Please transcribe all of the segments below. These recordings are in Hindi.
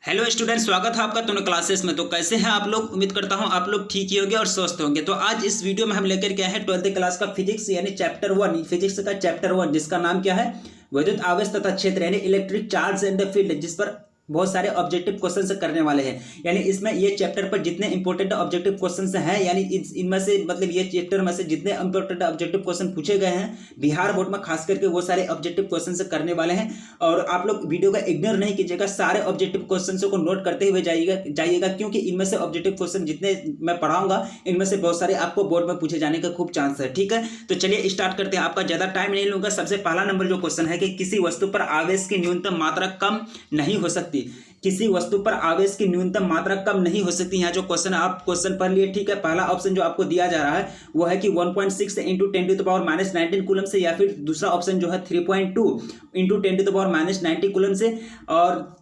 हेलो स्टूडेंट, स्वागत है आपका दोनों क्लासेस में। तो कैसे हैं आप लोग? उम्मीद करता हूं आप लोग ठीक ही होंगे और स्वस्थ होंगे। तो आज इस वीडियो में हम लेकर के आए हैं 12th क्लास का फिजिक्स यानी चैप्टर 1, फिजिक्स का चैप्टर 1, जिसका नाम क्या है? विद्युत आवेश तथा क्षेत्र यानी electric charge and the field, जिस पर बहुत सारे ऑब्जेक्टिव क्वेश्चन करने वाले हैं। यानी इसमें ये चैप्टर पर जितने इंपॉर्टेंट ऑब्जेक्टिव क्वेश्चन हैं, यानी इनमें से मतलब ये चैप्टर में से जितने इंपॉर्टेंट ऑब्जेक्टिव क्वेश्चन पूछे गए हैं बिहार बोर्ड में, खास करके वो सारे ऑब्जेक्टिव क्वेश्चन करने वाले हैं। और आप लोग वीडियो का इग्नोर नहीं कीजिएगा, सारे ऑब्जेक्टिव क्वेश्चन को नोट करते हुए जाइएगा, क्योंकि इनमें से ऑब्जेक्टिव क्वेश्चन जितने मैं पढ़ाऊंगा इनमें से बहुत सारे आपको बोर्ड में पूछे जाने का खूब चांस है। ठीक है, तो चलिए स्टार्ट करते हैं। आपका ज्यादा टाइम नहीं लूंगा। सबसे पहला नंबर जो क्वेश्चन है कि किसी वस्तु पर आवेश की न्यूनतम मात्रा कम नहीं हो सकती। किसी वस्तु पर आवेश की न्यूनतम मात्रा कम नहीं हो सकती। यहाँ जो क्वेश्चन आप क्वेश्चन पढ़ लिए, ठीक है। पहला ऑप्शन जो आपको दिया जा रहा है वो है कि 1.6 इंटू 10⁻⁻19 कूलम से, या फिर दूसरा ऑप्शन जो है 3.2 इंटू 10⁻⁻90 कूलम से, और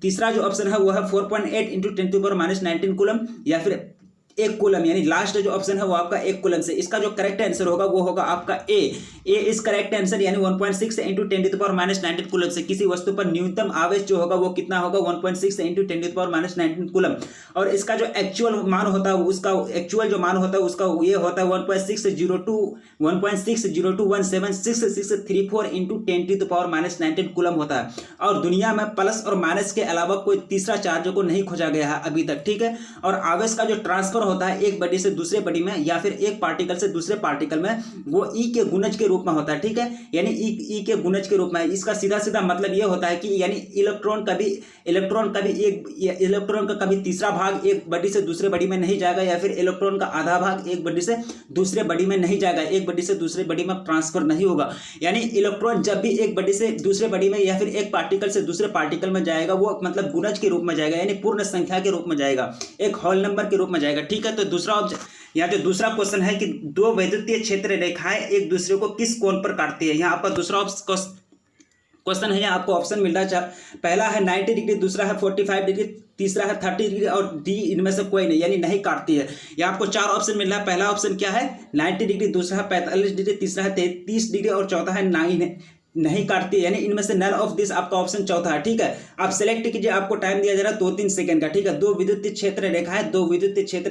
तीसरा जो ऑप्शन है वो है 4.8 इंटू 10⁻⁻19 कूलम, या फिर 1 कूलम, यानी लास्ट जो ऑप्शन है वो आपका 1 कूलम से। इसका जो करेक्ट आंसर होगा वो होगा आपका ए इस करेक्ट आंसर, यानी 1.6 इंटू 10⁻⁻19 कूलम से किसी वस्तु पर न्यूनतम आवेश जो होगा वो कितना होगा? 1.6 इंटू 10⁻⁻19 कूलम। और इसका जो एक्चुअल मान होता है, उसका एक्चुअल जो मान होता है उसका ये होता है 1.602176634 इंटू 10⁻⁻19 कूलम होता है। और दुनिया में प्लस और माइनस के अलावा कोई तीसरा चार्ज को नहीं खोजा गया है अभी तक, ठीक है। और आवेश का जो ट्रांसफर होता है एक बॉडी से दूसरे बॉडी में, या फिर एक पार्टिकल से दूसरे पार्टिकल में, वो ई के गुणज के रूप में होता है, ठीक है। यानी ई के गुणज के रूप में। इसका सीधा सीधा मतलब ये होता है कि यानी इलेक्ट्रॉन का कभी तीसरा भाग एक बॉडी से दूसरे बॉडी में नहीं जाएगा, या फिर इलेक्ट्रॉन का आधा भाग एक बॉडी से दूसरे बॉडी में नहीं जाएगा, एक बॉडी से दूसरे बॉडी में ट्रांसफर नहीं होगा। यानी इलेक्ट्रॉन जब भी एक बॉडी से दूसरे बॉडी में, या फिर एक पार्टिकल से दूसरे पार्टिकल में जाएगा, वो मतलब गुणज के रूप में जाएगा, यानी पूर्ण संख्या के रूप में जाएगा, एक होल नंबर के रूप में जाएगा, ठीक है। तो यहाँ जो दूसरा क्वेश्चन है कि दो वैद्युतीय क्षेत्र रेखाएं एक दूसरे को किस कोण पर काटती है। यहाँ आपका दूसरा क्वेश्चन है। यहाँ आपको ऑप्शन मिल रहा है, पहला है 90 डिग्री, दूसरा है 45 डिग्री, तीसरा है 30 डिग्री, और डी इनमें से कोई नहीं, यानी नहीं काटती है। यहाँ आपको 4 ऑप्शन मिल रहा है। पहला ऑप्शन क्या है? 90 डिग्री, दूसरा है 45 डिग्री, तीसरा है 33 डिग्री, और चौथा है 9 नहीं काटती है, यानी इनमें से नल ऑफ दिस आपका ऑप्शन चौथा है, ठीक है। आप सेलेक्ट कीजिए, आपको टाइम दिया जा रहा है 2-3 सेकंड का, ठीक है। दो विद्युतीय क्षेत्र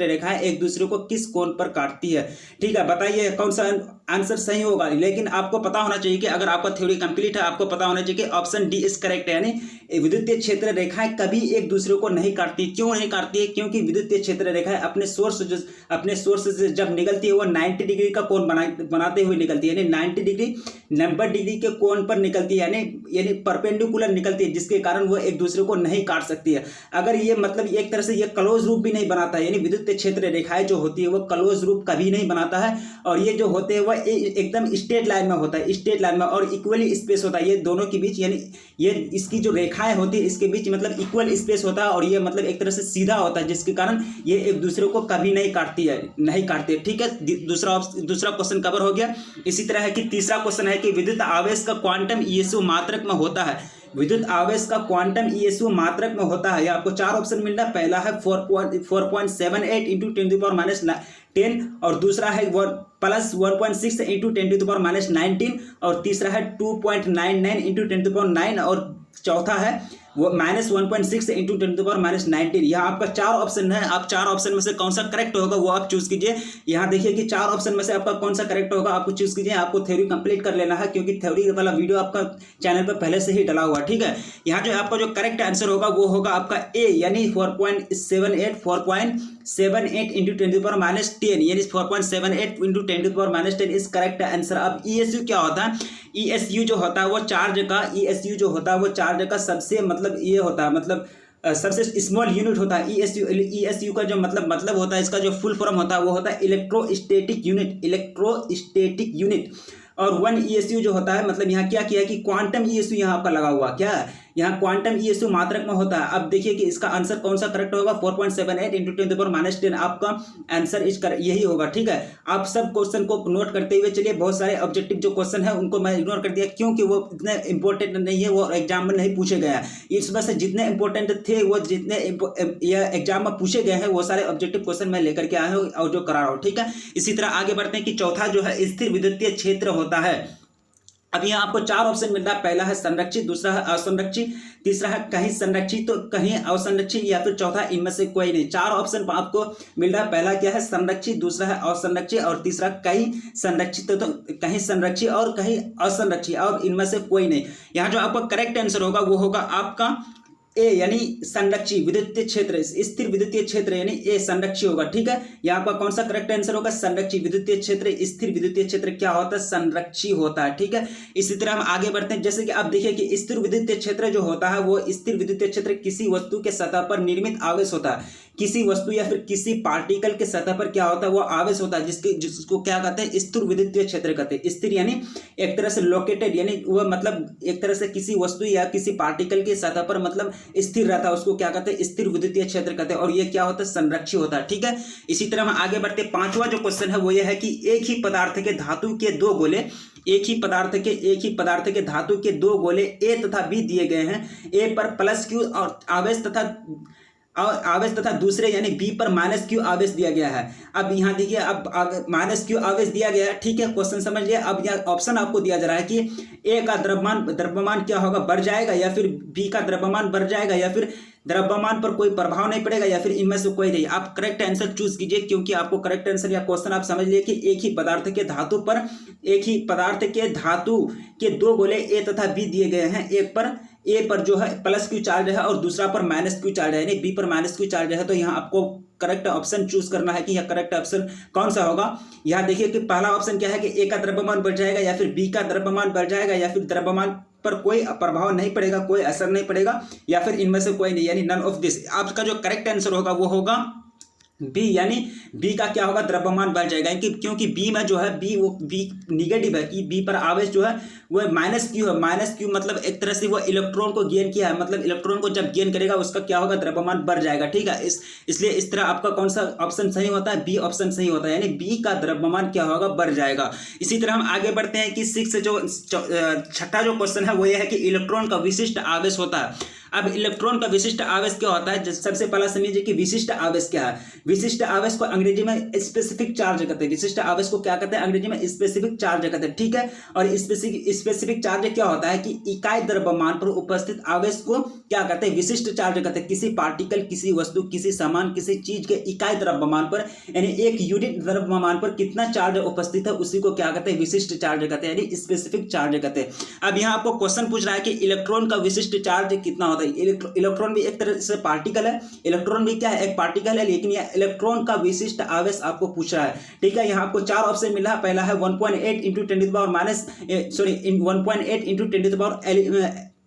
रेखाएं एक दूसरे को किस कोण पर काटती है, ठीक है। बताइए कौन सा आंसर सही होगा। लेकिन आपको पता होना चाहिए कि अगर आपका थ्योरी कंप्लीट है, आपको पता होना चाहिए कि ऑप्शन डी इज करेक्ट है, यानी विद्युतीय क्षेत्र रेखाएं कभी एक दूसरे को नहीं काटती। क्यों नहीं काटती है? क्योंकि विद्युतीय क्षेत्र रेखाएं अपने सोर्स से जब निकलती है वो 90 डिग्री का कोण बनाते हुए निकलती है, यानी 90 डिग्री के कोण पर निकलती है, यानी परपेंडिकुलर निकलती है, जिसके कारण वो एक दूसरे को नहीं काट सकती है। अगर ये मतलब एक तरह से ये क्लोज रूप भी नहीं बनाता है, यानी विद्युतीय क्षेत्र रेखाएं जो होती है वो क्लोज रूप कभी नहीं बनाता है। और ये जो होते हैं वह एकदम स्ट्रेट लाइन में होता है, स्ट्रेट लाइन में, और इक्वली स्पेस होता है ये दोनों के बीच, यानी ये इसकी जो रेखाएं होती है इसके बीच मतलब इक्वल स्पेस होता है, और ये मतलब एक तरह से सीधा होता है, जिसके कारण ये एक दूसरे को कभी नहीं काटती है, ठीक है। दूसरा क्वेश्चन कवर हो गया। इसी तरह है कि तीसरा क्वेश्चन है कि विद्युत आवेश का क्वांटम ईएसयू मात्रक में होता है। विद्युत आवेश का क्वांटम ईएसयू मात्रक में होता है। आपको 4 ऑप्शन मिल रहा है। पहला है 4.78 इंटू 10⁻10, और दूसरा है प्लस 1.6 इंटू 10⁻19, और तीसरा है 2.99 इंटू 10⁻9, और चौथा है वो -1.6 इंटू 10⁻19। यहाँ आपका 4 ऑप्शन है। आप 4 ऑप्शन में से कौन सा करेक्ट होगा वो आप चूज कीजिए। यहाँ देखिए कि 4 ऑप्शन में से आपका कौन सा करेक्ट होगा आपको चूज कीजिए। आपको थ्योरी कंप्लीट कर लेना है, क्योंकि थ्योरी वाला वीडियो आपका चैनल पर पहले से ही डला हुआ, ठीक है। यहाँ जो आपका जो करेक्ट आंसर होगा वो होगा आपका ए, यानी 4.78 इंटू 10⁻10, यानी 4.78 इंटू 10⁻10 इस करेक्ट आंसर। अब ईएसयू क्या होता है? ईएसयू जो होता है वो चार्ज का सबसे मतलब ये होता है, मतलब सबसे स्मॉल यूनिट होता है। ईएसयू का जो मतलब होता है, इसका जो फुल फॉर्म होता है वो होता है इलेक्ट्रोस्टैटिक यूनिट। और 1 ईएसयू जो होता है, मतलब यहाँ क्या किया है कि क्वांटम ईएसयू यहाँ आपका लगा हुआ, क्या है यहाँ क्वांटम ईएसयू मात्रक में होता है। अब देखिए कि इसका आंसर कौन सा करेक्ट होगा। 4.78 इंटू 10⁻10 आपका आंसर यही होगा, ठीक है। आप सब क्वेश्चन को नोट करते हुए चलिए। बहुत सारे ऑब्जेक्टिव जो क्वेश्चन है उनको मैं इग्नोर कर दिया, क्योंकि वो इतने इंपॉर्टेंट नहीं है, वो एग्जाम में नहीं पूछे गए हैं। इसमें से जितने इंपॉर्टेंट थे वो जितने एग्जाम में पूछे गए हैं वो सारे ऑब्जेक्टिव क्वेश्चन मैं लेकर के आया हूँ और जो करा रहा हूँ, ठीक है। इसी तरह आगे बढ़ते हैं कि चौथा जो है स्थिर विद्युतीय क्षेत्र होता है। अब यहाँ आपको 4 ऑप्शन मिल रहा है। पहला है संरक्षित, दूसरा है असंरक्षित, तीसरा है कहीं संरक्षित तो कहीं असंरक्षित, या फिर चौथा इनमें से कोई नहीं। 4 ऑप्शन आपको मिल रहा है। पहला क्या है संरक्षित, दूसरा है असंरक्षित और तीसरा कहीं संरक्षित तो कहीं संरक्षित और कहीं असंरक्षित और इनमें से कोई नहीं। यहाँ जो आपका करेक्ट आंसर होगा वो होगा आपका ए यानी संरक्षित विद्युतीय क्षेत्र, स्थिर विद्युतीय क्षेत्र यानी ए संरक्षित होगा। ठीक है, यहाँ आपका कौन सा करेक्ट आंसर होगा? संरक्षित विद्युतीय क्षेत्र, स्थिर विद्युतीय क्षेत्र क्या होता है? संरक्षित होता है। ठीक है, इसी तरह हम आगे बढ़ते हैं। जैसे कि आप देखिए कि स्थिर विद्युतीय क्षेत्र जो होता है वो स्थिर विद्युतीय क्षेत्र किसी वस्तु के सतह पर निर्मित आवेश होता है। किसी वस्तु या फिर किसी पार्टिकल के सतह पर क्या होता है? वो आवेश होता है जिसको क्या कहते हैं? स्थिर विद्युतीय क्षेत्र कहते हैं। स्थिर यानी एक तरह से लोकेटेड यानी वह मतलब एक तरह से किसी वस्तु या किसी पार्टिकल की सतह पर मतलब स्थिर रहता है, उसको क्या कहते हैं? स्थिर विद्युतीय क्षेत्र कहते हैं। और ये क्या होता है? संरक्षित होता है। ठीक है, इसी तरह हम आगे बढ़ते। 5वां जो क्वेश्चन है वो ये है कि एक ही पदार्थ के धातु के 2 गोले, एक ही पदार्थ के धातु के 2 गोले ए तथा बी दिए गए हैं। ए पर प्लस क्यू और आवेश तथा दूसरे यानी बी पर माइनस क्यू आवेश दिया गया है। अब यहाँ देखिए, अब माइनस क्यू आवेश दिया गया है। ठीक है, क्वेश्चन समझ लिया। अब यहाँ ऑप्शन आपको दिया जा रहा है कि ए का द्रव्यमान क्या होगा? बढ़ जाएगा, या फिर बी का द्रव्यमान बढ़ जाएगा, या फिर द्रव्यमान पर कोई प्रभाव नहीं पड़ेगा, या फिर इनमें से कोई नहीं। आप करेक्ट आंसर चूज कीजिए, क्योंकि आपको करेक्ट आंसर या क्वेश्चन आप समझ लिए कि एक ही पदार्थ के धातु के 2 गोले ए तथा बी दिए गए हैं। एक पर ए पर जो है प्लस क्यू चार्ज है और दूसरा पर माइनस क्यू चार्ज है, यानी बी पर माइनस क्यू चार्ज है। तो यहाँ आपको करेक्ट ऑप्शन चूज करना है कि यह करेक्ट ऑप्शन कौन सा होगा। यहाँ देखिए कि पहला ऑप्शन क्या है कि ए का द्रव्यमान बढ़ जाएगा, या फिर बी का द्रव्यमान बढ़ जाएगा, या फिर द्रव्यमान पर कोई प्रभाव नहीं पड़ेगा, कोई असर नहीं पड़ेगा, या फिर इनमें से कोई नहीं, यानी नन ऑफ दिस। आपका जो करेक्ट आंसर होगा वो होगा बी, यानी बी का क्या होगा? द्रव्यमान बढ़ जाएगा। क्योंकि बी में जो है बी निगेटिव है कि बी पर आवेश जो है वो माइनस क्यू है। माइनस क्यू मतलब एक तरह से वो इलेक्ट्रॉन को गेन किया है, मतलब इलेक्ट्रॉन को जब गेन करेगा उसका क्या होगा? द्रव्यमान बढ़ जाएगा। ठीक है, इसलिए इस तरह आपका कौन सा ऑप्शन सही होता है? बी ऑप्शन सही होता है, यानी बी का द्रव्यमान क्या होगा? बढ़ जाएगा। इसी तरह हम आगे बढ़ते हैं कि 6वां जो क्वेश्चन है वो ये है कि इलेक्ट्रॉन का विशिष्ट आवेश होता है। अब इलेक्ट्रॉन का विशिष्ट आवेश क्या होता है? सबसे पहला समझिए कि विशिष्ट आवेश क्या है। विशिष्ट आवेश को अंग्रेजी में स्पेसिफिक चार्ज कहते हैं। विशिष्ट आवेश को क्या कहते हैं? अंग्रेजी में स्पेसिफिक चार्ज कहते हैं। ठीक है, और स्पेसिफिक चार्ज क्या होता है कि इकाई द्रव्यमान पर उपस्थित आवेश को क्या कहते हैं? विशिष्ट चार्ज कहते हैं। किसी पार्टिकल, किसी वस्तु, किसी सामान, किसी चीज के इकाई द्रव्यमान पर यानी एक यूनिट द्रव्यमान पर कितना चार्ज उपस्थित है उसी को क्या कहते हैं? विशिष्ट चार्ज कहते हैं, यानी स्पेसिफिक चार्ज कहते हैं। अब यहाँ आपको क्वेश्चन पूछ रहा है कि इलेक्ट्रॉन का विशिष्ट चार्ज कितना होता है। इलेक्ट्रॉन भी एक तरह से पार्टिकल है, इलेक्ट्रॉन भी क्या है? एक पार्टिकल है, लेकिन यह इलेक्ट्रॉन का विशिष्ट आवेश आपको पूछ रहा है। ठीक है, यहाँ आपको 4 ऑप्शन मिला है। पहला है 1.8 ×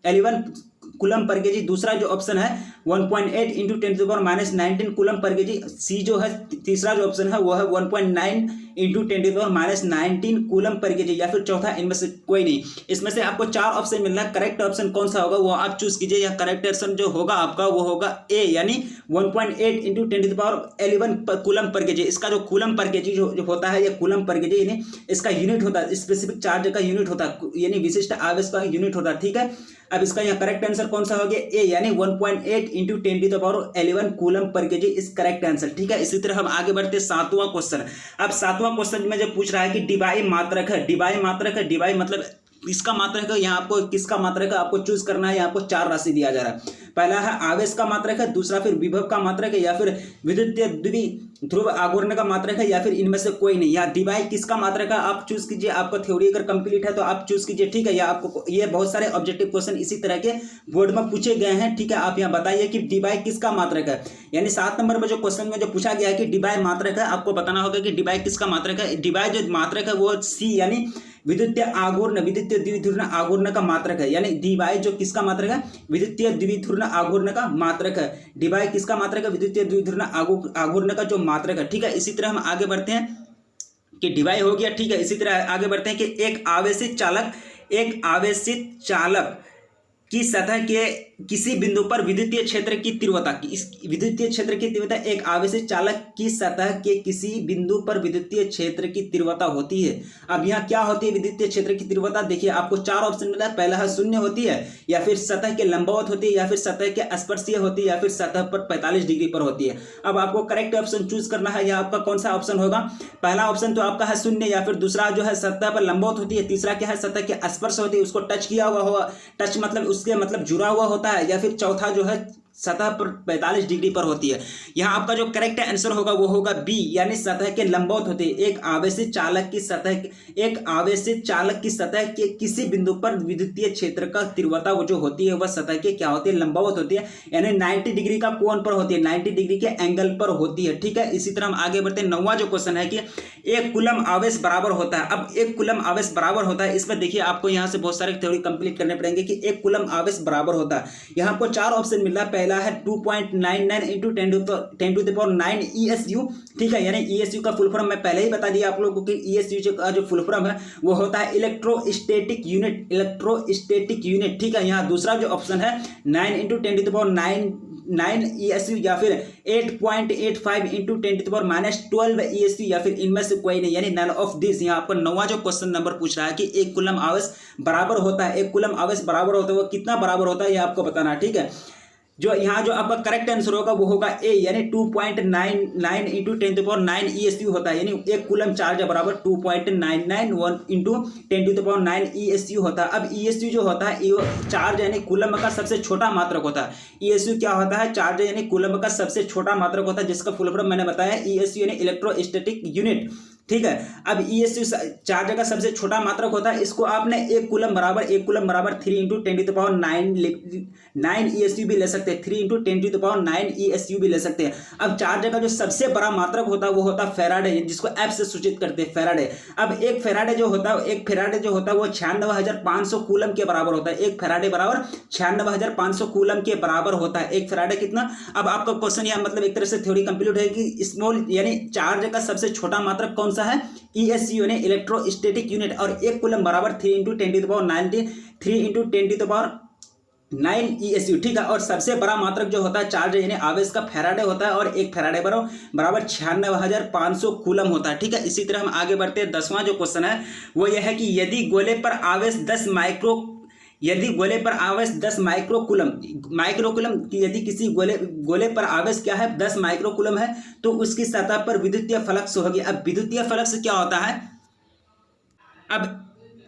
10⁻11 कूलम पर केजी। दूसरा जो ऑप्शन है 1.8 × 10⁻19 कूलम पर केजी। सी जो है तीसरा जो ऑप्शन है वो है 1.9 × 10⁻19 कूलम पर केजी, या फिर चौथा इनमें से कोई नहीं। इसमें से आपको 4 ऑप्शन मिल रहा है। करेक्ट ऑप्शन कौन सा होगा वो आप चूज कीजिए। या करेक्ट ऑप्शन जो होगा आपका वो होगा ए, यानी 1.8 × 10⁻11 कूलम पर केजी। इसका जो कूलम पर केजी जो होता है, ये कूलम पर केजी यानी इसका यूनिट होता है, स्पेसिफिक चार्ज का यूनिट होता है, यानी विशिष्ट आवेश का यूनिट होता है। ठीक है, अब इसका यहाँ करेक्ट आंसर कौन सा हो गया? ए, यानी 1.8 × 10⁻11 कूलम पर केजी इस करेक्ट आंसर। ठीक है, इसी तरह हम आगे बढ़ते 7वां क्वेश्चन। अब 7वां क्वेश्चन में जो पूछ रहा है कि डिबाई मात्रक है। डिबाई मतलब इसका मात्रक है। यहाँ आपको किसका मात्रक है आपको चूज करना है। यहाँ आपको 4 राशि दिया जा रहा है। पहला है आवेश का मात्रक है, दूसरा फिर विभव का मात्रक है, या फिर विद्युतीय द्विध्रुव आघूर्ण का मात्रक है, या फिर इनमें से कोई नहीं। या डिबाई किसका मात्रक है आप चूज कीजिए। आपका थ्योरी अगर कंप्लीट है तो आप चूज कीजिए। ठीक है, या आपको ये बहुत सारे ऑब्जेक्टिव क्वेश्चन इसी तरह के बोर्ड में पूछे गए हैं। ठीक है, आप यहाँ बताइए कि डिबाई किसका मात्रक है। यानी 7 नंबर में जो क्वेश्चन में जो पूछा गया है कि डिबाई मात्रक है, आपको बताना होगा कि डिबाई किसका मात्रक है। डिबाई जो मात्रक है वो सी, यानी विद्युतीय द्विध्रुव आघूर्ण का मात्रक है। यानी डिबाई जो किसका मात्रक है? विद्युतीय द्विध्रुव आघूर्ण का मात्रक है। डिबाई किसका मात्रक है? विद्युतीय द्विध्रुव आघूर्ण का जो मात्रक है। ठीक है, इसी तरह हम आगे बढ़ते हैं कि डिबाई हो गया। ठीक है, इसी तरह आगे बढ़ते हैं कि एक आवेशित चालक की सतह के किसी बिंदु पर विद्युतीय क्षेत्र की तीव्रता, इस विद्युतीय क्षेत्र की तीव्रता एक आवेशित चालक की सतह के किसी बिंदु पर विद्युतीय क्षेत्र की तीव्रता होती है। अब यहाँ क्या होती है विद्युतीय क्षेत्र की तीव्रता? देखिए आपको चार ऑप्शन मिला है। पहला है शून्य होती है, या फिर सतह के लंबवत होती है, या फिर सतह के स्पर्शीय होती है, या फिर सतह पर 45 डिग्री पर होती है। अब आपको करेक्ट ऑप्शन चूज करना है। यह आपका कौन सा ऑप्शन होगा? पहला ऑप्शन तो आपका है शून्य, या फिर दूसरा जो है सतह पर लंबवत होती है, तीसरा क्या है सतह के स्पर्श होती है, उसको टच किया हुआ होगा, टच मतलब उसके मतलब जुड़ा हुआ होता है, या फिर चौथा जो है सतह पर 45 डिग्री पर होती है। यहाँ आपका जो करेक्ट आंसर होगा वो होगा बी, यानी सतह के लंबवत होते हैं। एक आवेशित चालक की सतह के किसी बिंदु पर विद्युतीय क्षेत्र का तीव्रता वो जो होती है वह सतह के क्या होती है? लंबवत होती है, यानी 90 डिग्री का कोण पर होती है, 90 डिग्री के एंगल पर होती है। ठीक है, इसी तरह हम आगे बढ़ते हैं। 9वां जो क्वेश्चन है कि एक कूलम आवेश बराबर होता है। अब एक कूलम आवेश बराबर होता है, इसमें देखिए आपको यहाँ से बहुत सारे थ्योरी कंप्लीट करने पड़ेंगे कि एक कूलम आवेश बराबर होता है। यहाँ आपको चार ऑप्शन मिल रहा है। पहला है 2.99 into 10 to the power 9 ESU। ठीक है, यानी ESU का फुल फॉर्म मैं पहले ही बता दिया आप लोगों को कि ESU का जो फुल फॉर्म है वो होता है इलेक्ट्रोस्टैटिक यूनिट। ठीक है, यहाँ दूसरा जो ऑप्शन है 9 into 10 to the power 9 ESU, या फिर 8.85 into 10 to the power -12 ESU, या फिर इनमें से कोई नहीं, यानी नन ऑफ दिस। यहाँ आपको 9वां जो क्वेश्चन नंबर पूछ रहा है कि एक कूलम आवेश बराबर होता है, एक कूलम आवेश बराबर होता है, वो कितना बराबर होता है ये आपको बताना है। ठीक है, जो यहाँ जो आपका करेक्ट आंसर होगा वो होगा ए, यानी 2.99 into 10 to the power 9 ESU होता है, यानी एक कूलम चार्ज बराबर 2.991 into 10 to the power 9 ESU होता है। अब ESU जो होता है चार्ज यानी कूलम का सबसे छोटा मात्रक होता है। ESU क्या होता है? चार्ज यानी कूलम का सबसे छोटा मात्रक होता है, जिसका फुल फॉर्म मैंने बताया ESU यानी इलेक्ट्रोस्टैटिक यूनिट। ठीक है, अब ESU चार्ज का सबसे छोटा मात्रक होता है, इसको आपने एक कूलम बराबर 3 into 10 to the power 9 ESU भी ले सकते हैं, 3 into 10 to the power 9 ESU भी ले सकते हैं। अब चार्ज का जो सबसे बड़ा मात्रक होता है वो होता है फेराडे, जिसको एफ से सूचित करते हैं, फेराडे। अब एक फेराडे जो होता है वो 96,500 कूलम के बराबर होता है। एक फेराडे बराबर 96,500 कूलम के बराबर होता है। एक फेराडे कितना? अब आपका क्वेश्चन यहाँ मतलब एक तरह से थ्योरी कंप्लीट है कि स्मॉल यानी चार्ज का सबसे छोटा मात्रक कौन सा है? ESU यानी इलेक्ट्रोस्टैटिक यूनिट, और एक कूलम बराबर 3 into 10 to the power 9 ESU। ठीक है, और सबसे बड़ा मात्रक जो होता है चार्ज यानी आवेश का फेराडे होता है, और एक फेराडे बराबर 96,500 कूलम होता है। ठीक है, इसी तरह हम आगे बढ़ते हैं। 10वां जो क्वेश्चन है वो यह है कि यदि गोले पर आवेश 10 माइक्रोकूलम यदि किसी गोले पर आवेश क्या है 10 माइक्रोकूलम है, तो उसकी सतह पर विद्युतीय फ्लक्स होगी। अब विद्युतीय फ्लक्स क्या होता है?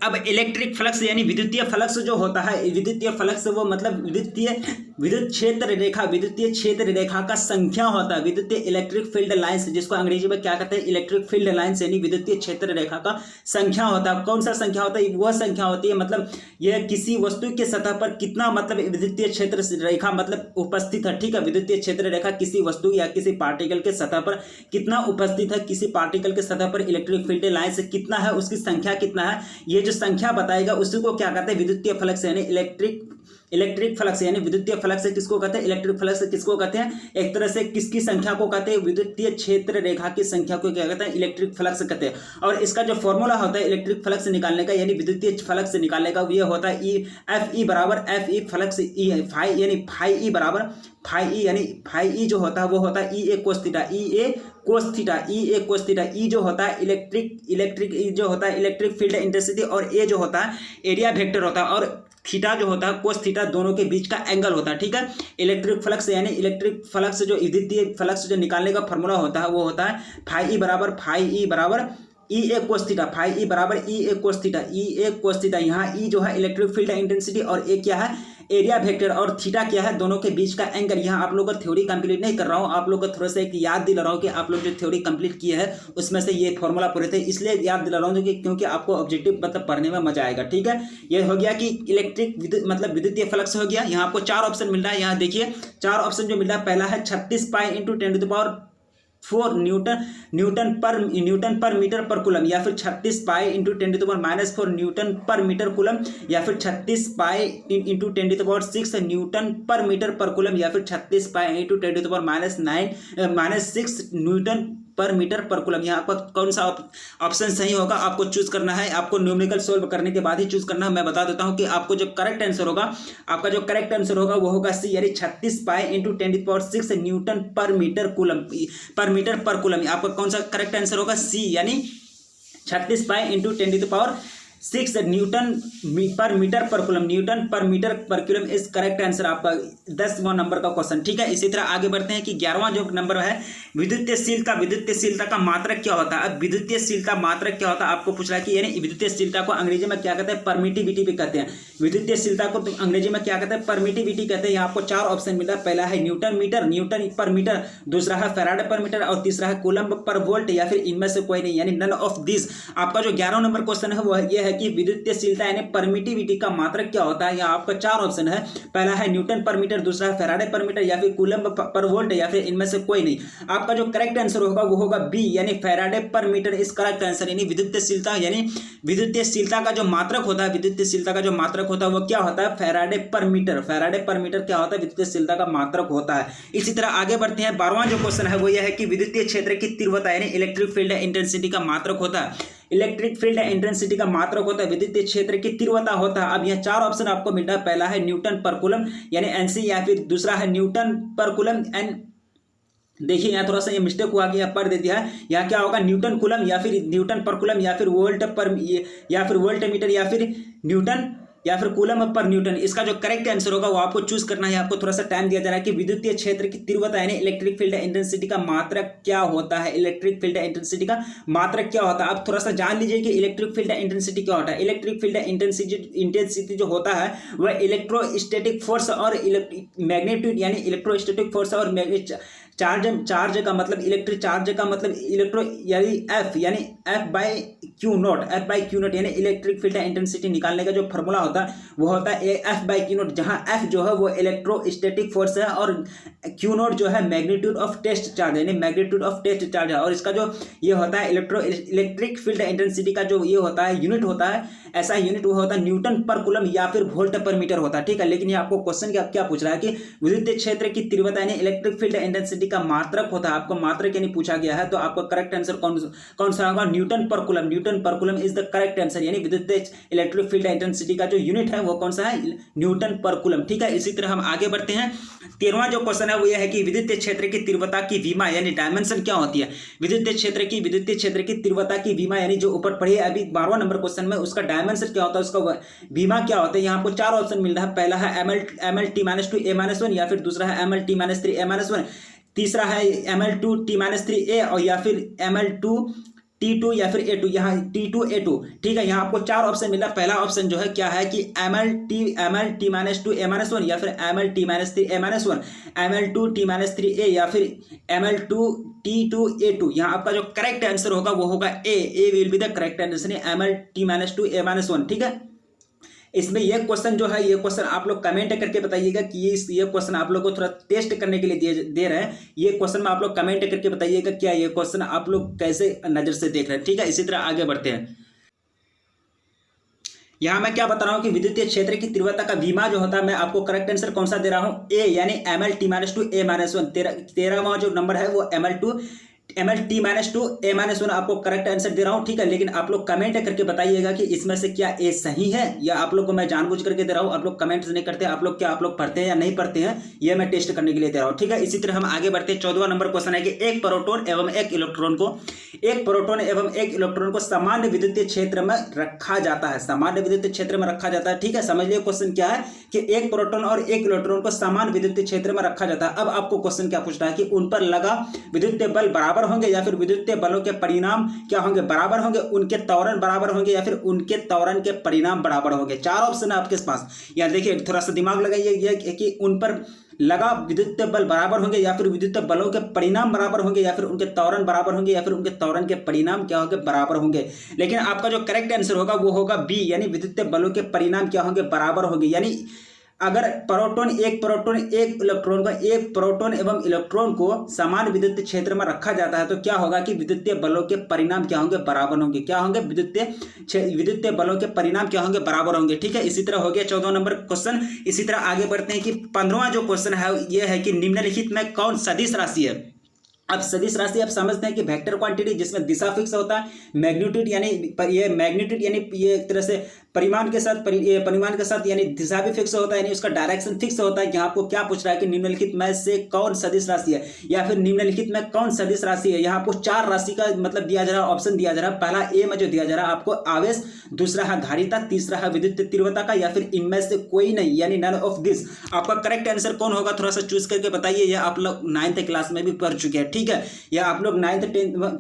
अब इलेक्ट्रिक फ्लक्स यानी विद्युतीय फ्लक्स जो होता है, विद्युतीय फ्लक्स वो मतलब विद्युत क्षेत्र रेखा का संख्या होता है। विद्युतीय इलेक्ट्रिक फील्ड लाइंस, जिसको अंग्रेजी में क्या कहते हैं? इलेक्ट्रिक फील्ड लाइंस, यानी विद्युतीय क्षेत्र रेखा का संख्या होता है। कौन सा संख्या होता है? वह संख्या होती है मतलब यह किसी वस्तु के सतह पर कितना मतलब विद्युतीय क्षेत्र रेखा मतलब उपस्थित है। ठीक है, विद्युतीय क्षेत्र रेखा किसी वस्तु या किसी पार्टिकल के सतह पर कितना उपस्थित है, किसी पार्टिकल के सतह पर इलेक्ट्रिक फील्ड लाइंस कितना है, उसकी संख्या कितना है, ये जो संख्या बताएगा उसी को क्या कहते हैं? विद्युतीय फ्लक्स यानी इलेक्ट्रिक फ्लक्स, यानी विद्युतीय फ्लक्स किसको कहते हैं? इलेक्ट्रिक फ्लक्स किसको कहते हैं? एक तरह से किसकी संख्या को कहते हैं? विद्युतीय क्षेत्र रेखा की संख्या को क्या कहते हैं? इलेक्ट्रिक फ्लक्स कहते हैं। और इसका जो फॉर्मूला होता है इलेक्ट्रिक फ्लक्स निकालने का, यानी विद्युतीय फ्लक्स निकालने का, ये होता है FE बराबर FE फ्लक्स E है, फाई यानी फाई E बराबर फाई E, यानी फाई E जो होता है वो होता है EA cos theta, EA cos theta. E जो होता है इलेक्ट्रिक फील्ड इंटेंसिटी, और A जो होता है एरिया वेक्टर होता है, और थीटा जो होता है कोस थीटा, दोनों के बीच का एंगल होता है। ठीक है, इलेक्ट्रिक फ्लक्स यानी इलेक्ट्रिक फ्लक्स जो विद्युतीय फ्लक्स जो निकालने का फॉर्मूला होता है वो होता है फाई E बराबर EA cos theta, phi E बराबर EA कोस थीटा। यहाँ E जो है इलेक्ट्रिक फील्ड इंटेंसिटी, और A क्या है? एरिया वेक्टर, और थीटा क्या है? दोनों के बीच का एंगल। यहाँ आप लोगों का थ्योरी कंप्लीट नहीं कर रहा हूँ, आप लोग को थोड़ा सा एक याद दिला रहा हूँ कि आप लोग जो थ्योरी कंप्लीट किए हैं उसमें से ये फॉर्मूला पूरे थे, इसलिए याद दिला रहा हूँ क्योंकि आपको ऑब्जेक्टिव मतलब पढ़ने में मजा आएगा। ठीक है, ये हो गया कि मतलब विद्युतीय फ्लक्स हो गया। यहाँ आपको 4 ऑप्शन मिल रहा है। यहाँ देखिए 4 ऑप्शन जो मिल रहा है, पहला है 36 pi into 10 to the power 4 newton पर मीटर पर कूलम, या फिर 36 pi into 10 to the power -4 newton पर मीटर कूलम, या फिर 36 pi into 10 to the power 6 newton पर मीटर पर कूलम, या फिर 36 pi into 10 to the power -6 newton पर मीटर पर कूलम। यहाँ आपका कौन सा ऑप्शन सही होगा आपको चूज करना है, आपको न्यूमेरिकल सोल्व करने के बाद ही चूज करना है। मैं बता देता हूँ कि आपको जो करेक्ट आंसर होगा, आपका जो करेक्ट आंसर होगा वो होगा सी, यानी 36 पाई इंटू 10⁶ न्यूटन पर मीटर कूलम, पर मीटर पर कूलम। आपका कौन सा करेक्ट आंसर होगा? सी, यानी 36 पाई इंटू 10⁶ न्यूटन पर मीटर पर कूलम, न्यूटन पर मीटर पर कूलम इज करेक्ट आंसर आपका 10वां नंबर का क्वेश्चन। ठीक है, इसी तरह आगे बढ़ते हैं कि 11वां जो नंबर है, विद्युतीयशीलता। विद्युतीयशीलता का मात्रक क्या होता है? अब विद्युतीयशीलता मात्रक क्या होता है आपको पूछ रहा है कि यानी विद्युतीयशीलता को अंग्रेजी में क्या कहते हैं? परमिटिविटी भी कहते हैं। विद्युतीयशीलता को अंग्रेजी में क्या कहते हैं? परमिटिविटी कहते हैं। यहाँ आपको 4 ऑप्शन मिला, पहला है न्यूटन मीटर, न्यूटन पर मीटर, दूसरा है फैराडे पर मीटर और तीसरा है कूलम्ब पर वोल्ट, या फिर इनमें से कोई नहीं, यानी नन ऑफ दिस। आपका जो 11वां नंबर क्वेश्चन है वो ये है कि विद्युतीयशीलता यानी परमिटिविटी का मात्रक क्या होता है। यहाँ आपका 4 ऑप्शन है, पहला है न्यूटन पर मीटर, दूसरा है फैराडे पर मीटर, या फिर कूलम्ब पर वोल्ट, या फिर इनमें से कोई नहीं। आपका जो करेक्ट आंसर होगा वो होगा बी, यानी फैराडे पर मीटर इस करेक्ट आंसर। यानी विद्युतीयशीलता, यानी विद्युतीयशीलता का जो मात्रक होता है, विद्युतीयशीलता का जो मात्रक होता है वो क्या होता है? फैराडे पर मीटर। फैराडे पर मीटर क्या होता है? विद्युतीयशीलता का मात्रक होता है। इसी तरह आगे बढ़ते हैं, 12वां जो क्वेश्चन है वो यह है कि विद्युतीय क्षेत्र की तीव्रता यानी इलेक्ट्रिक फील्ड इंटेंसिटी का मात्रक होता है। इलेक्ट्रिक फील्ड इंटेंसिटी का मात्रक होता है, विद्युतीय क्षेत्र की तीव्रता होता है। अब यह 4 ऑप्शन आपको मिल रहा है, पहला है न्यूटन पर कूलम यानी एनसी, या फिर दूसरा है न्यूटन पर कूलम एन। देखिए यहाँ थोड़ा सा ये मिस्टेक हुआ कि यहाँ पढ़ दे दिया है, यहाँ क्या होगा? न्यूटन कूलम या फिर न्यूटन पर कूलम या फिर वोल्ट पर, या फिर वोल्ट मीटर, या फिर न्यूटन या फिर कूलम पर न्यूटन। इसका जो करेक्ट आंसर होगा वो आपको चूज करना है। आपको थोड़ा सा टाइम दिया जा रहा है कि विद्युतीय क्षेत्र की तीव्रता यानी इलेक्ट्रिक फील्ड इंटेंसिटी का मात्रक क्या होता है। इलेक्ट्रिक फील्ड इंटेंसिटी का मात्रक क्या होता है? आप थोड़ा सा जान लीजिए कि इलेक्ट्रिक फील्ड इंटेंसिटी क्या होता है। इलेक्ट्रिक फील्ड इंटेंसिटी जो होता है वह इलेक्ट्रोस्टैटिक फोर्स और मैग्नेट्यूड, यानी इलेक्ट्रोस्टैटिक फोर्स और चार्ज का मतलब इलेक्ट्रिक चार्ज का मतलब इलेक्ट्रो, यानी एफ, यानी एफ बाई क्यू नॉट, यानी इलेक्ट्रिक फील्ड इंटेंसिटी निकालने का जो फॉर्मूला होता है वो होता है एफ बाई क्यू नॉट, जहां एफ जो है वो इलेक्ट्रोस्टैटिक फोर्स है और क्यू नॉट जो है मैग्नीट्यूड ऑफ टेस्ट चार्ज, यानी मैग्नीट्यूड ऑफ टेस्ट चार्ज है। और इसका जो ये होता है इलेक्ट्रिक फील्ड इंटेंसिटी का जो ये होता है यूनिट होता है, ऐसा यूनिट वो होता है न्यूटन पर कूलम या फिर वोल्ट पर मीटर होता है। ठीक है, लेकिन ये आपको क्वेश्चन क्या पूछ रहा है कि विद्युतीय क्षेत्र की तीव्रता यानी इलेक्ट्रिक फील्ड इंटेंसिटी का मात्रक होता है, आपको मात्रक यानी पूछा गया है। तो आपका करेक्ट आंसर कौन सा होगा? न्यूटन पर कूलम। न्यूटन पर coulomb is the correct answer, यानी विद्युतीय इलेक्ट्रिक फील्ड इंटेंसिटी का जो यूनिट है वो कौन सा है? न्यूटन पर कूलम। ठीक है, इसी तरह हम आगे बढ़ते हैं। 13वां जो क्वेश्चन है वो यह है कि विद्युतीय क्षेत्र की तीव्रता की विमा यानी डायमेंशन क्या होती है। विद्युतीय क्षेत्र की तीव्रता की विमा यानी जो ऊपर पढ़ी है अभी 12वां नंबर क्वेश्चन में, उसका डायमेंशन क्या होता है, उसका विमा क्या होता है। यहाँ आपको 4 ऑप्शन मिल रहा है, पहला है ML_T-2 A-1, या फिर दूसरा है ML_T-3 A-1, तीसरा है ML2T-3 A, और या फिर ML2T2 या फिर A2, यहाँ T2 A2। ठीक है, यहाँ आपको 4 ऑप्शन मिला। पहला ऑप्शन जो है क्या है कि ML_T-2 A-1 या फिर ML_T-3 A-1, ML2T-3 A या फिर ML2T2 A2। यहाँ आपका जो करेक्ट आंसर होगा वो होगा A will be the correct answer, ML_T-2 A-1। ठीक है, इसमें ये क्वेश्चन जो है, ये क्वेश्चन आप लोग कमेंट करके बताइएगा कि ये क्वेश्चन आप लोग को थोड़ा टेस्ट करने के लिए दे रहे हैं। ये क्वेश्चन में आप लोग कमेंट करके बताइएगा क्या ये क्वेश्चन आप लोग कैसे नजर से देख रहे हैं। ठीक है, इसी तरह आगे बढ़ते हैं। यहाँ मैं क्या बता रहा हूँ कि विद्युतीय क्षेत्र की तीव्रता का विमा जो होता है, मैं आपको करेक्ट आंसर कौन सा दे रहा हूँ? ए, यानी ML_T-2 A-1। 13वां जो नंबर है वो ML_T-2 A-1 आपको करेक्ट आंसर दे रहा हूं। ठीक है, लेकिन आप लोग कमेंट करके बताइएगा कि इसमें से क्या ए सही है या आप लोग को मैं जानबूझ करके दे रहा हूं। आप लोग कमेंट्स नहीं करते, आप लोग पढ़ते हैं या नहीं पढ़ते हैं, ये मैं टेस्ट करने के लिए दे रहा हूं। ठीक है, इसी तरह हम आगे बढ़ते हैं। 14वां नंबर क्वेश्चन है कि एक प्रोटॉन एवं एक इलेक्ट्रॉन को सामान्य विद्युतीय क्षेत्र में रखा जाता है। सामान्य विद्युतीय क्षेत्र में रखा जाता है। ठीक है, समझ लियो क्वेश्चन क्या है कि एक प्रोटॉन और एक इलेक्ट्रॉन को समान विद्युतीय क्षेत्र में रखा जाता है। अब आपको क्वेश्चन क्या पूछ रहा है कि उन पर लगा विद्युतीय बल बराबर होंगे या फिर विद्युतीय बलों के परिणाम क्या होंगे? बराबर होंगे। उनके त्वरण बराबर होंगे या फिर उनके त्वरण के परिणाम बराबर होंगे। 4 ऑप्शन है आपके पास। यहाँ देखिए थोड़ा सा दिमाग लगाइए, ये कि उन पर लगा विद्युतीय बल बराबर होंगे या फिर विद्युतीय बलों के परिणाम बराबर होंगे या फिर उनके त्वरण बराबर होंगे या फिर उनके त्वरण के परिणाम क्या होंगे? बराबर होंगे। लेकिन आपका जो करेक्ट आंसर होगा वो होगा बी, यानी विद्युतीय बलों के परिणाम क्या होंगे? बराबर होंगे। यानी अगर एक प्रोटॉन एवं इलेक्ट्रॉन को समान विद्युतीय क्षेत्र में रखा जाता है तो क्या होगा कि विद्युतीय बलों के परिणाम क्या होंगे? बराबर होंगे। क्या होंगे? विद्युतीय बलों के परिणाम क्या होंगे? बराबर होंगे। ठीक है, इसी तरह हो गया 14वां नंबर क्वेश्चन। इसी तरह आगे बढ़ते हैं कि 15वां जो क्वेश्चन है यह है कि निम्नलिखित में कौन सदिश राशि है? अब सदिश राशि आप समझते हैं कि वेक्टर क्वांटिटी जिसमें दिशा फिक्स होता है, मैग्नीट्यूड यानी ये एक तरह से परिमाण के साथ यानी दिशा भी फिक्स होता है, यानी उसका डायरेक्शन फिक्स होता है। यहाँ आपको क्या पूछ रहा है कि निम्नलिखित में से कौन सदिश राशि है या फिर निम्नलिखित में कौन सदिश राशि है। यहाँ आपको 4 राशि का मतलब दिया जा रहा है, ऑप्शन दिया जा रहा है। पहला ए में जो दिया जा रहा है आपको आवेश, दूसरा है धारिता, तीसरा है विद्युत तीव्रता का, या फिर इनमें से कोई नहीं यानी नन ऑफ दिस। आपका करेक्ट आंसर कौन होगा थोड़ा सा चूज करके बताइए। यह आप लोग 9th क्लास में भी पढ़ चुके हैं, ठीक है। यह आप लोग 9th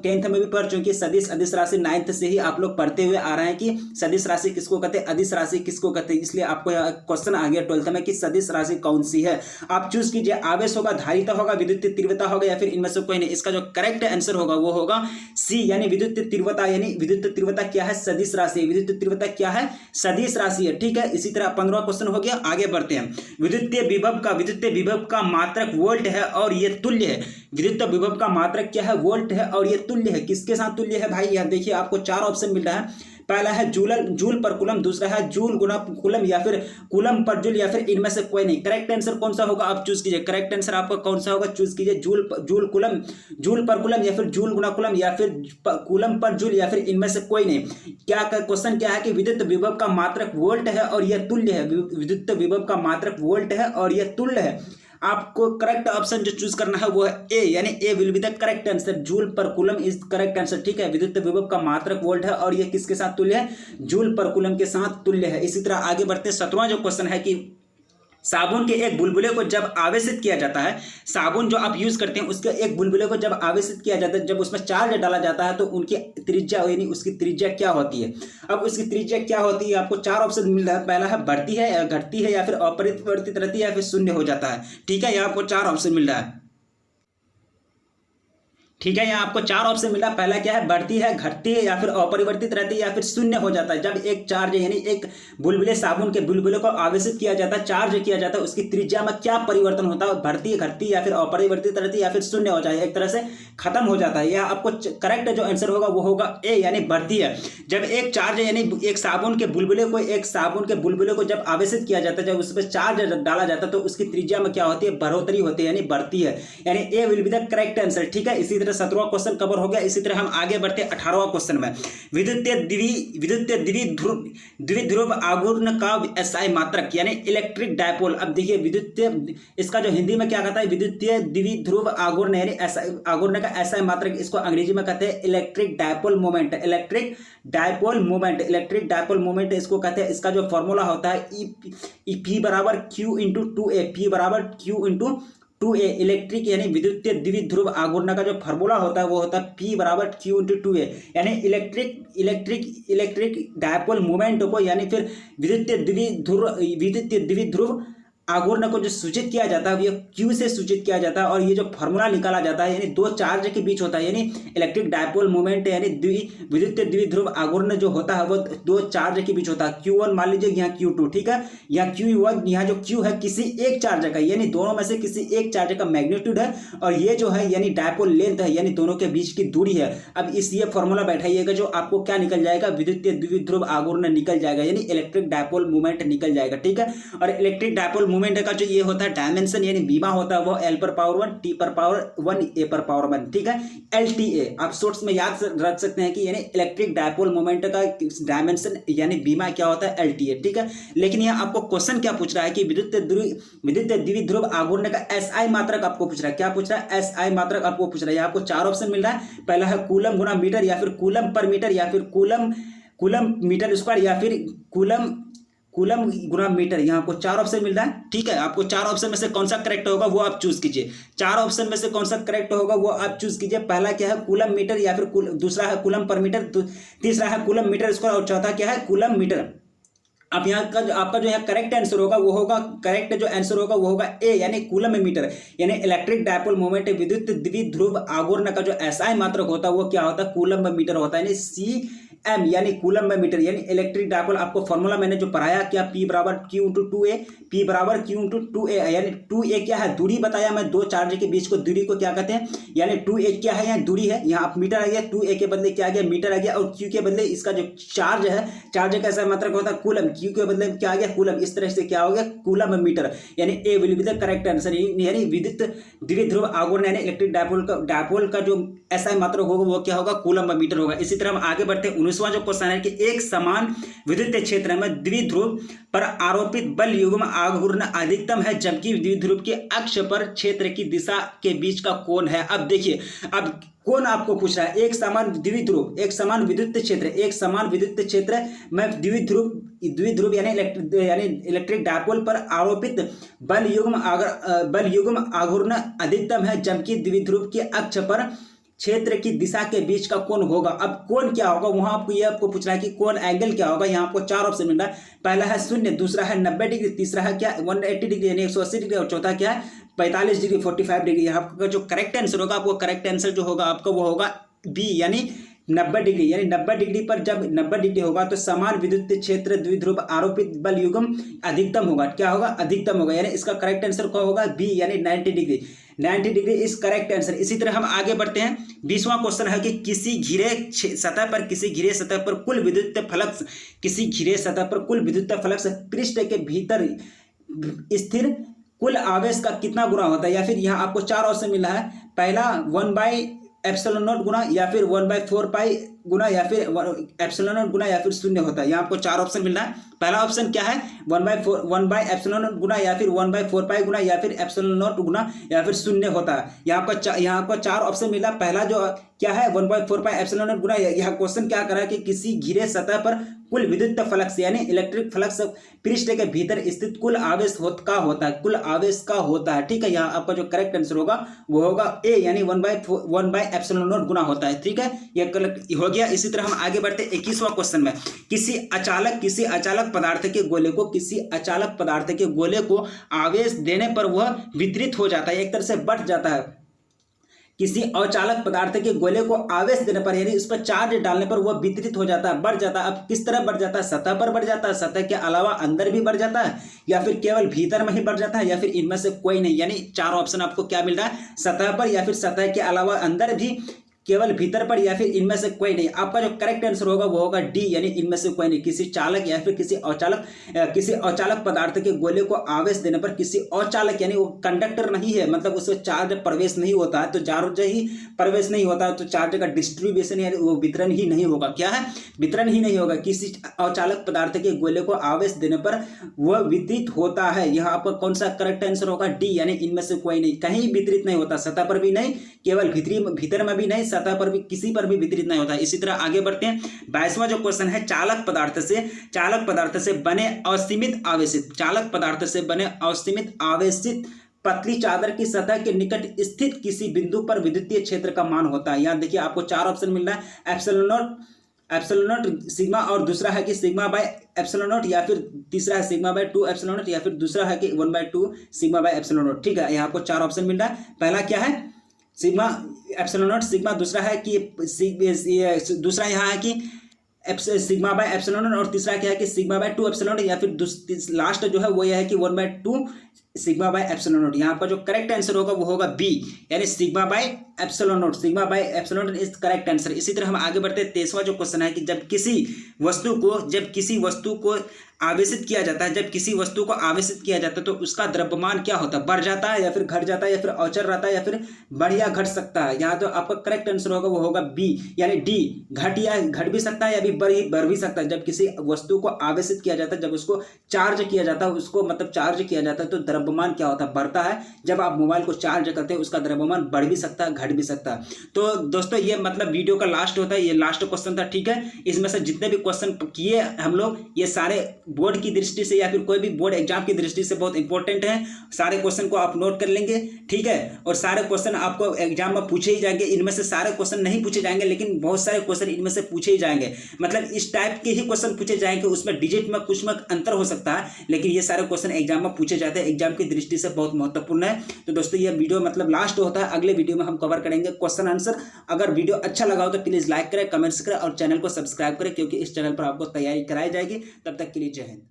10th में भी पढ़ चुके हैं। सदिश अदिश राशि 9th से ही आप लोग पढ़ते हुए आ रहे हैं कि सदिश राशि किसको कहते हैं, अदिश राशि किसको कहते हैं। इसलिए आपको क्वेश्चन आ गया 12th में कि सदिश राशि कौन सी है। आप चूज कीजिए, आवेश होगा, धारिता होगा, विद्युत तीव्रता होगा, या फिर इनमें से कोई नहीं। इसका जो करेक्ट आंसर होगा वो होगा सी यानी विद्युत तीव्रता। यानी विद्युत तीव्रता क्या है, सदिश राशि। विद्युत तीव्रता क्या है, सदिश राशि है, ठीक है। इसी तरह 15वां क्वेश्चन हो गया, आगे बढ़ते हैं। विद्युत विभव का मात्रक वोल्ट है और ये तुल्य है। विद्युत विभव का मात्रक क्या है, वोल्ट है और ये तुल्य है। किसके साथ तुल्य है भाई, यह देखिए आपको 4 ऑप्शन मिल रहा है। पहला है जूल पर कूलम, दूसरा है जूल गुना कूलम, या फिर कूलम पर जूल, या फिर इनमें से कोई नहीं। करेक्ट आंसर कौन सा होगा आप चूज कीजिए। करेक्ट आंसर आपका कौन सा होगा चूज कीजिए। जूल पर कूलम, या फिर जूल गुना कूलम, या फिर कूलम पर जूल, या फिर इनमें से कोई नहीं। क्या क्वेश्चन क्या है कि विद्युत विभव का मात्रक वोल्ट है और यह तुल्य है। विद्युत विभव का मात्रक वोल्ट है और यह तुल्य है। आपको करेक्ट ऑप्शन जो चूज करना है वो है ए, यानी A will be the correct answer. Joule पर कूलम इज करेक्ट आंसर, ठीक है। विद्युत विभव का मात्रक वोल्ट है और ये किसके साथ तुल्य है, जूल पर कूलम के साथ तुल्य है। इसी तरह आगे बढ़ते हैं। 17वां जो क्वेश्चन है कि साबुन के एक बुलबुले को जब आवेशित किया जाता है, साबुन जो आप यूज करते हैं उसके एक बुलबुले को जब आवेशित किया जाता है, जब उसमें चार्ज डाला जाता है तो उनकी त्रिज्या यानी उसकी त्रिज्या क्या होती है। अब उसकी त्रिज्या क्या होती है आपको 4 ऑप्शन मिल रहा है। पहला है बढ़ती है या घटती है, या फिर अपरिवर्तित रहती है, या फिर शून्य हो जाता है, ठीक है। यहाँ आपको 4 ऑप्शन मिल रहा है, ठीक है। यहाँ आपको 4 ऑप्शन मिला। पहला क्या है, बढ़ती है, घटती है, या फिर अपरिवर्तित रहती है, या फिर शून्य हो जाता है। जब एक चार्ज यानी एक बुलबुले साबुन के बुलबुले को आवेशित किया जाता है, चार्ज किया जाता है, उसकी त्रिज्या में क्या परिवर्तन होता है, बढ़ती है, घटती है, या फिर अपरिवर्तित रहती है, या फिर शून्य हो जाए, एक तरह से खत्म हो जाता है। यह आपको करेक्ट जो आंसर होगा वो होगा ए यानी बढ़ती है। जब एक चार्ज यानी एक साबुन के बुलबुले को जब आवेशित किया जाता है, जब उस पर चार्ज डाला जाता है तो उसकी त्रिज्या में क्या होती है, बढ़ोतरी होती है, यानी बढ़ती है, यानी A will be the correct answer, ठीक है। इसी 17वां क्वेश्चन कवर हो गया। इसी तरह हम आगे बढ़ते 18वां क्वेश्चन में। विद्युत द्विध्रुव आघूर्ण का एसआई मात्रक यानी इलेक्ट्रिक डायपोल। अब देखिए विद्युत, इसका जो हिंदी में क्या कहता है, विद्युतीय द्विध्रुव आघूर्ण यानी आघूर्ण का एसआई मात्रक, इसको अंग्रेजी में कहते हैं electric dipole moment. Electric dipole moment इसको कहते हैं। इसका जो फॉर्मूला होता है P बराबर Q इंटू 2A, P बराबर Q इंटू 2A। इलेक्ट्रिक यानी विद्युतीय द्विध्रुव आघूर्ण का जो फार्मूला होता है वो होता है P बराबर Q इंटू 2A, यानी इलेक्ट्रिक डायपोल मोमेंट को यानी फिर विद्युतीय द्विध्रुव आघूर्ण को जो सूचित किया जाता है ये Q से सूचित किया जाता है। और ये जो फार्मूला निकाला जाता है यानी 2 चार्ज के बीच होता है, यानी इलेक्ट्रिक डायपोल मोमेंट यानी विद्युतीय द्विध्रुव आघूर्ण जो होता है वो 2 चार्ज के बीच होता है। Q1 मान लीजिए, यहाँ Q2, ठीक है। यहाँ Q1, यहाँ जो Q है किसी एक चार्ज का, यानी दोनों में से किसी एक चार्ज का मैग्नीट्यूड है, और ये जो है यानी डायपोल लेंथ है, यानी दोनों के बीच की दूरी है। अब इस ये फॉर्मूला बैठाइएगा जो आपको क्या निकल जाएगा, विद्युतीय द्विध्रुव आघूर्ण निकल जाएगा, यानी इलेक्ट्रिक डायपोल मोमेंट निकल जाएगा, ठीक है। और इलेक्ट्रिक डायपोल मोमेंट का जो ये होता है डायमेंशन यानी बीमा होता है वो L पर पावर 1, T पर पावर 1, A पर पावर 1, ठीक है। LTA आप शॉर्ट्स में याद रख सकते हैं कि यानी इलेक्ट्रिक डायपोल मोमेंट का डायमेंशन यानी बीमा क्या होता है, LTA, ठीक है। लेकिन यहाँ आपको क्वेश्चन क्या पूछ रहा है कि विद्युत द्विध्रुव आघूर्ण का SI मात्रक आपको पूछ रहा है। क्या पूछ रहा है, SI मात्रक आपको पूछ रहा है। आपको 4 ऑप्शन मिल रहा है। पहला है कूलम गुना मीटर, या फिर कूलम पर मीटर, या फिर कूलम मीटर स्क्वायर, या फिर कूलम गुना मीटर। यहाँ आपको 4 ऑप्शन मिल रहा है, ठीक है। आपको 4 ऑप्शन में से कौन सा करेक्ट होगा वो आप चूज कीजिए। 4 ऑप्शन में से कौन सा करेक्ट होगा वो आप चूज कीजिए। पहला क्या है, कूलम मीटर, या फिर दूसरा है कूलम पर मीटर, तीसरा है कूलम मीटर स्क्वायर, और चौथा क्या है, कूलम मीटर। अब यहाँ का आपका जो है करेक्ट आंसर होगा वो होगा, करेक्ट जो आंसर होगा वो होगा ए यानी कूलम मीटर, यानी इलेक्ट्रिक डायपोल मोमेंट विद्युत द्विध्रुव आघूर्ण का जो SI मात्रक होता है वो क्या होता है, कूलम मीटर होता है, यानी एम यानी कूलम में मीटर यानी इलेक्ट्रिक डायपोल। आपको फॉर्मूला मैंने जो पढ़ाया क्या, P बराबर Q इंटू 2A, P बराबर Q इंटू 2A यानी 2A क्या है, दूरी बताया मैं, दो चार्ज के बीच को दूरी को क्या कहते हैं, यानी 2A क्या है, यहाँ दूरी है, यहाँ आप मीटर आ गया, 2A के बदले क्या आ गया मीटर आ गया, और Q के बदले इसका जो चार्ज है, चार्ज कैसा मतलब होता है कूलम, Q के बदले क्या आ गया कूलम, इस तरह से क्या हो गया कूलम में मीटर, यानी A will be the correct answer. यानी विद्युत द्विध्रुव आघूर्ण यानी इलेक्ट्रिक डायपोल का जो ऐसा मात्रक होगा वो क्या होगा कूलम में मीटर होगा। इसी तरह हम आगे बढ़ते हैं। 19वां जो क्वेश्चन है कि एक समान विद्युत क्षेत्र में द्विध्रुव पर आरोपित बल युग्म आघूर्ण अधिकतम है जबकि द्विध्रुव के अक्ष पर क्षेत्र की दिशा के बीच का कोण है। अब देखिए, अब कौन आपको पूछ रहा है, एक समान द्विध्रुव, एक समान विद्युत क्षेत्र, एक समान विद्युत क्षेत्र में द्विध्रुव यानी इलेक्ट्रिक डायपोल पर आरोपित बल युग्म आघूर्ण अधिकतम है जबकि द्विध्रुव के अक्ष पर क्षेत्र की दिशा के बीच का कोण होगा। अब कोण क्या होगा, वहां आपको पूछना है कि कोण एंगल क्या होगा। यहाँ आपको चार ऑप्शन मिल रहा है, पहला है 0, दूसरा है 90 डिग्री, तीसरा है क्या 180 डिग्री यानी 180 डिग्री, और चौथा क्या है 45 डिग्री 45 डिग्री। यहाँ आपका जो करेक्ट आंसर होगा, आपको करेक्ट आंसर जो होगा आपका वो होगा बी यानी 90 डिग्री। यानी 90 डिग्री पर जब 90 डिग्री होगा तो समान विद्युत क्षेत्र द्विध्रुव आरोपित बल युग्म अधिकतम होगा, क्या होगा अधिकतम होगा, यानी इसका करेक्ट आंसर क्या होगा बी यानी 90 degree. 90 degree is correct answer. इसी तरह हम आगे बढ़ते हैं। 20वां क्वेश्चन है कि किसी घिरे सतह पर कुल विद्युत फ्लक्स, किसी घिरे सतह पर कुल विद्युत फ्लक्स पृष्ठ के भीतर स्थिर कुल आवेश का कितना गुना होता है। या फिर यहाँ आपको चार ऑप्शन मिला है, पहला 1/ε0 गुना, या फिर 1/4 पाई गुना, या फिर ε0 गुना, या फिर शून्य होता है। यहाँ आपको चार ऑप्शन मिल रहा है। पहला ऑप्शन क्या है 1/ε0 गुना, या फिर 1/4 पाई गुना, या फिर ε0 गुना, या फिर शून्य होता है। यहाँ आपको चार ऑप्शन मिला। पहला जो क्या है 1/4 पाई ε0 गुना। यह क्वेश्चन क्या करा कि किसी घिरे सतह पर कुल विद्युत फ्लक्स यानी इलेक्ट्रिक फ्लक्स पृष्ठ के भीतर स्थित कुल आवेश का होता है, कुल आवेश का होता है। ठीक है, यहाँ आपका जो करेक्ट आंसर होगा वो होगा ए यानी 1/ε0 गुना होता है। ठीक है, यह हो गया। इसी तरह हम आगे बढ़ते 21वां क्वेश्चन में, किसी अचालक पदार्थ के गोले को आवेश देने पर वह वितरित हो जाता है, एक तरह से बढ़ जाता है। किसी अचालक पदार्थ के गोले को आवेश देने पर यानी उस पर चार्ज डालने पर वह वितरित हो जाता है, बढ़ जाता है। अब किस तरह बढ़ जाता है, सतह पर बढ़ जाता है, सतह के अलावा अंदर भी बढ़ जाता है, या फिर केवल भीतर में ही बढ़ जाता है, या फिर इनमें से कोई नहीं। यानी चार ऑप्शन आपको क्या मिल रहा है, सतह पर, या फिर सतह के अलावा अंदर भी, केवल भीतर पर, या फिर इनमें से कोई नहीं। आपका जो करेक्ट आंसर होगा वो होगा डी यानी इनमें से कोई नहीं। किसी चालक या फिर किसी अचालक पदार्थ के गोले को आवेश देने पर किसी अचालक यानी वो कंडक्टर नहीं है, मतलब उसमें चार्ज प्रवेश नहीं होता है, तो चार्ज ही प्रवेश नहीं होता है तो चार्ज का डिस्ट्रीब्यूशन यानी वो वितरण ही नहीं होगा। क्या है, वितरण ही नहीं होगा। किसी अचालक पदार्थ के गोले को आवेश देने पर वह वितरित होता है। यहाँ आपका कौन सा करेक्ट आंसर होगा, डी यानी इनमें से कोई नहीं। कहीं वितरित नहीं होता, सतह पर भी नहीं, केवल भीतर में भी नहीं, सतह पर भी, किसी पर भी वितरित नहीं होता। इसी तरह आगे बढ़ते हैं। 22वां जो क्वेश्चन है, चालक पदार्थ से बने असीमित आवेशित पतली चादर की सतह के निकट स्थित किसी बिंदु पर विद्युतीय क्षेत्र का मान होता है। यहाँ देखिए आपको चार ऑप्शन मिल रहा है, एप्सिलॉन सिग्मा, और दूसरा है कि सिग्मा बाय एप्सिलॉन, या फिर तीसरा है सिग्मा बाय 2 एप्सिलॉन, या फिर दूसरा है कि 1/2 सिग्मा बाय एप्सिलॉन। ठीक है, यहाँ आपको चार ऑप्शन मिल रहा है। पहला क्या है सिग्मा एप्सिलॉन सिग्मा, दूसरा है कि दूसरा यहाँ है कि सिग्मा बाय एप्सिलॉन, और तीसरा क्या है कि सिग्मा बाय 2 एप्सिलॉन, या फिर लास्ट जो है वो यह है कि 1/2 सिग्मा बाय एप्सिलॉन। यहाँ पर जो करेक्ट आंसर होगा वो होगा बी यानी sigma by epsilon. Sigma by epsilon is correct answer. इसी तरह हम आगे बढ़ते हैं। 23वां जो क्वेश्चन है कि जब किसी वस्तु को आवेशित किया जाता है, तो उसका द्रव्यमान क्या होता है, बढ़ जाता है या फिर घट जाता है, या फिर अचर रहता है, या फिर बढ़ या घट सकता है। यहाँ तो आपका करेक्ट आंसर होगा वो होगा बी यानी डी, घट भी सकता है या भी बढ़ भी सकता है। जब किसी वस्तु को आवेशित किया जाता है, जब उसको चार्ज किया जाता है, चार्ज किया जाता है तो द्रव्यमान क्या होता है, बढ़ता है। जब आप मोबाइल को चार्ज करते हैं उसका द्रव्यमान बढ़ भी सकता है, घट भी सकता है। तो दोस्तों ये मतलब वीडियो का लास्ट होता है, ये लास्ट क्वेश्चन था। ठीक है, इसमें से जितने भी क्वेश्चन किए हम लोग, ये सारे बोर्ड की दृष्टि से या फिर कोई भी बोर्ड एग्जाम की दृष्टि से बहुत इंपॉर्टेंट है। सारे क्वेश्चन को आप नोट कर लेंगे। ठीक है, और सारे क्वेश्चन आपको एग्जाम में पूछे ही जाएंगे। इनमें से सारे क्वेश्चन नहीं पूछे जाएंगे, लेकिन बहुत सारे क्वेश्चन इनमें से पूछे ही जाएंगे। मतलब इस टाइप के ही क्वेश्चन पूछे जाएंगे, उसमें डिजिट में कुछ में अंतर हो सकता है, लेकिन ये सारे क्वेश्चन एग्जाम में पूछे जाते हैं, एग्जाम की दृष्टि से बहुत महत्वपूर्ण है। तो दोस्तों ये वीडियो मतलब लास्ट होता है, अगले वीडियो में हम कवर कवर करेंगे क्वेश्चन आंसर। अगर वीडियो अच्छा लगा हो तो प्लीज़ लाइक करें, कमेंट्स करें और चैनल को सब्सक्राइब करें, क्योंकि इस चैनल पर आपको तैयारी कराई जाएगी। तब तक के लिए जय हिंद।